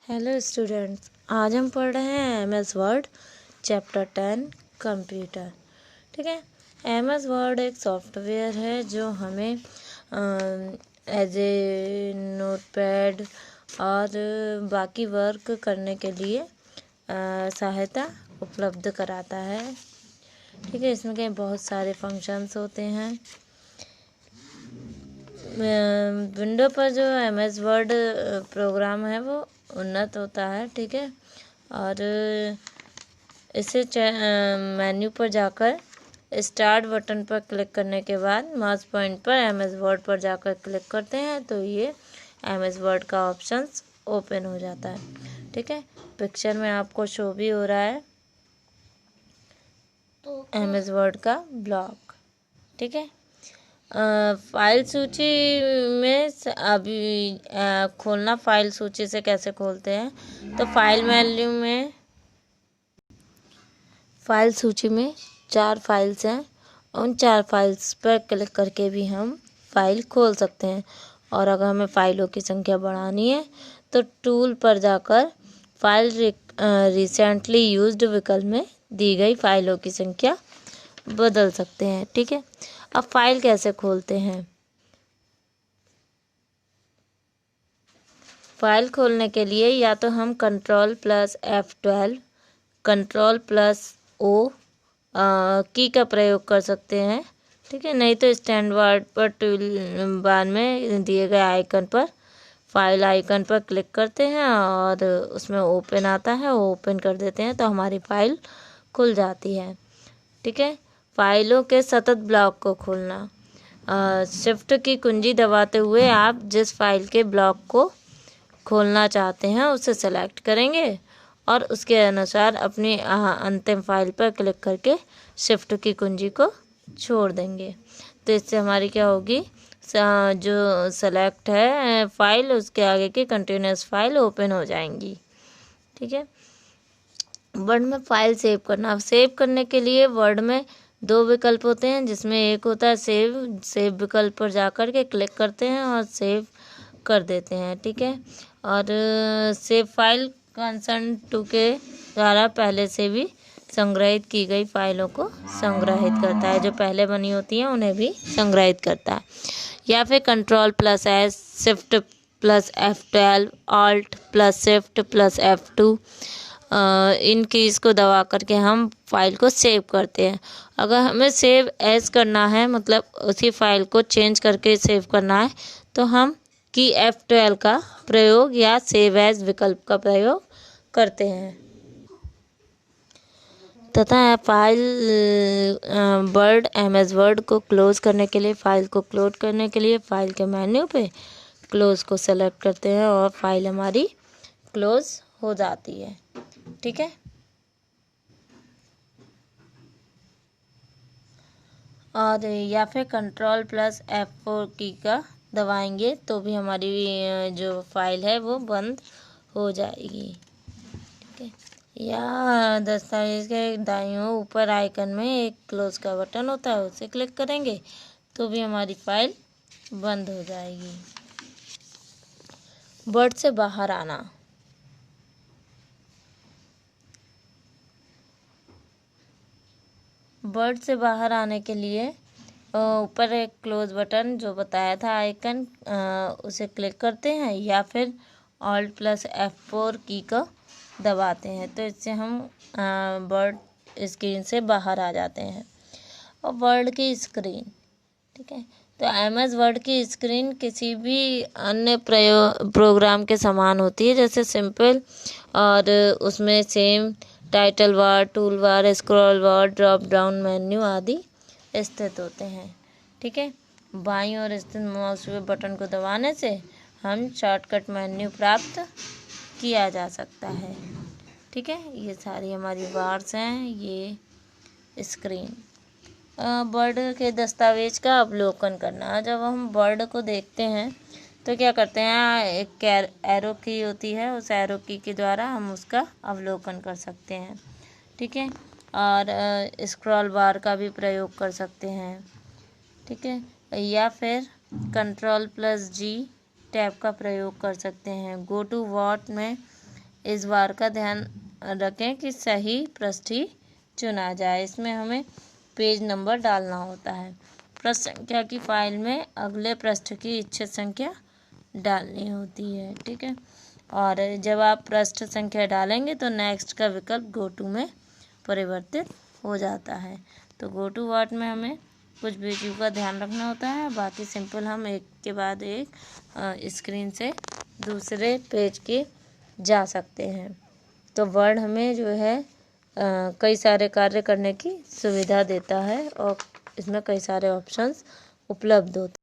Hello students, आज हम पढ़ रहे हैं MS वर्ड चैप्टर 10 कंप्यूटर। ठीक है। MS वर्ड एक सॉफ्टवेयर है जो हमें एज ए नोटपैड और बाकी वर्क करने के लिए सहायता उपलब्ध कराता है। ठीक है। इसमें कई बहुत सारे फंक्शंस होते हैं। विंडो पर जो MS वर्ड प्रोग्राम है वो उन्नत होता है। ठीक है। और इसे मेन्यू पर जाकर स्टार्ट बटन पर क्लिक करने के बाद माउस पॉइंट पर MS वर्ड पर जाकर क्लिक करते हैं तो ये MS वर्ड का ऑप्शंस ओपन हो जाता है। ठीक है। पिक्चर में आपको शो भी हो रहा है MS वर्ड का ब्लॉक। ठीक है। फाइल सूची में अभी खोलना, फाइल सूची से कैसे खोलते हैं तो फाइल मेन्यू में फाइल सूची में 4 फाइल्स हैं। उन 4 फाइल्स पर क्लिक करके भी हम फाइल खोल सकते हैं। और अगर हमें फाइलों की संख्या बढ़ानी है तो टूल पर जाकर फाइल रिसेंटली यूज्ड विकल्प में दी गई फाइलों की संख्या बदल सकते हैं। ठीक है। अब फाइल कैसे खोलते हैं? फाइल खोलने के लिए या तो हम Ctrl+F12, Ctrl+O की का प्रयोग कर सकते हैं। ठीक है। नहीं तो स्टैंड वर्ड पर टूल बार में दिए गए आइकन पर फाइल आइकन पर क्लिक करते हैं और उसमें ओपन आता है, वो ओपन कर देते हैं तो हमारी फाइल खुल जाती है। ठीक है। फाइलों के सतत ब्लॉक को खोलना, शिफ्ट की कुंजी दबाते हुए आप जिस फाइल के ब्लॉक को खोलना चाहते हैं उसे सेलेक्ट करेंगे और उसके अनुसार अपनी अंतिम फाइल पर क्लिक करके शिफ्ट की कुंजी को छोड़ देंगे। तो इससे हमारी क्या होगी, जो सेलेक्ट है फाइल उसके आगे की कंटिन्यूस फाइल ओपन हो जाएंगी। ठीक है। वर्ड में फाइल सेव करना, सेव करने के लिए वर्ड में 2 विकल्प होते हैं, जिसमें एक होता है सेव विकल्प पर जाकर के क्लिक करते हैं और सेव कर देते हैं। ठीक है। और सेव फाइल कंसर्न टू के द्वारा पहले से भी संग्रहित की गई फाइलों को संग्रहित करता है, जो पहले बनी होती हैं उन्हें भी संग्रहित करता है। या फिर Ctrl+S, Shift+F12, Alt+Shift+F2 इन कीज़ को दबा करके हम फाइल को सेव करते हैं। अगर हमें सेव एज करना है, मतलब उसी फाइल को चेंज करके सेव करना है, तो हम की F12 का प्रयोग या सेव एज विकल्प का प्रयोग करते हैं। तथा फाइल वर्ड MS वर्ड को क्लोज करने के लिए, फाइल को क्लोज करने के लिए फाइल के मेन्यू पे क्लोज को सेलेक्ट करते हैं और फाइल हमारी क्लोज हो जाती है। ठीक है। और या फिर Ctrl+F4 की का दबाएंगे तो भी हमारी जो फाइल है वो बंद हो जाएगी। ठीक है। या दस्तावेज के दाईं ओर ऊपर आइकन में एक क्लोज का बटन होता है, उसे क्लिक करेंगे तो भी हमारी फाइल बंद हो जाएगी। वर्ड से बाहर आना, वर्ड से बाहर आने के लिए ऊपर एक क्लोज बटन जो बताया था आइकन, उसे क्लिक करते हैं या फिर Alt+F4 की को दबाते हैं तो इससे हम वर्ड स्क्रीन से बाहर आ जाते हैं। और वर्ड की स्क्रीन, ठीक है, तो MS वर्ड की स्क्रीन किसी भी अन्य प्रोग्राम के समान होती है, जैसे सिंपल, और उसमें same title bar, tool bar, scroll बार, ड्रॉप डाउन मेन्यू आदि स्थित होते हैं। ठीक है। बाईं ओर स्थित माउस बटन को दबाने से हम शॉर्टकट मेन्यू प्राप्त किया जा सकता है। ठीक है। ये सारी हमारी बार्स हैं, ये स्क्रीन। वर्ड के दस्तावेज का अवलोकन करना, जब हम वर्ड को देखते हैं तो क्या करते हैं, एक एरो की होती है, उस एरो की के द्वारा हम उसका अवलोकन कर सकते हैं। ठीक है। और स्क्रॉल बार का भी प्रयोग कर सकते हैं। ठीक है। या फिर Ctrl+G टैब का प्रयोग कर सकते हैं। गो टू वॉट में इस बार का ध्यान रखें कि सही पृष्ठ ही चुना जाए। इसमें हमें पेज नंबर डालना होता है। पृष्ठ संख्या की फाइल में अगले पृष्ठ की इच्छित संख्या डालनी होती है, ठीक है। और जब आप पृष्ठ संख्या डालेंगे तो नेक्स्ट का विकल्प गो टू में परिवर्तित हो जाता है। तो गो टू व्हाट में हमें कुछ भी चीज़ का ध्यान रखना होता है, बाकी सिंपल हम एक के बाद एक स्क्रीन से दूसरे पेज के जा सकते हैं। तो वर्ड हमें जो है कई सारे कार्य करने की सुविधा देता है और इसमें कई सारे ऑप्शंस उपलब्ध होते हैं।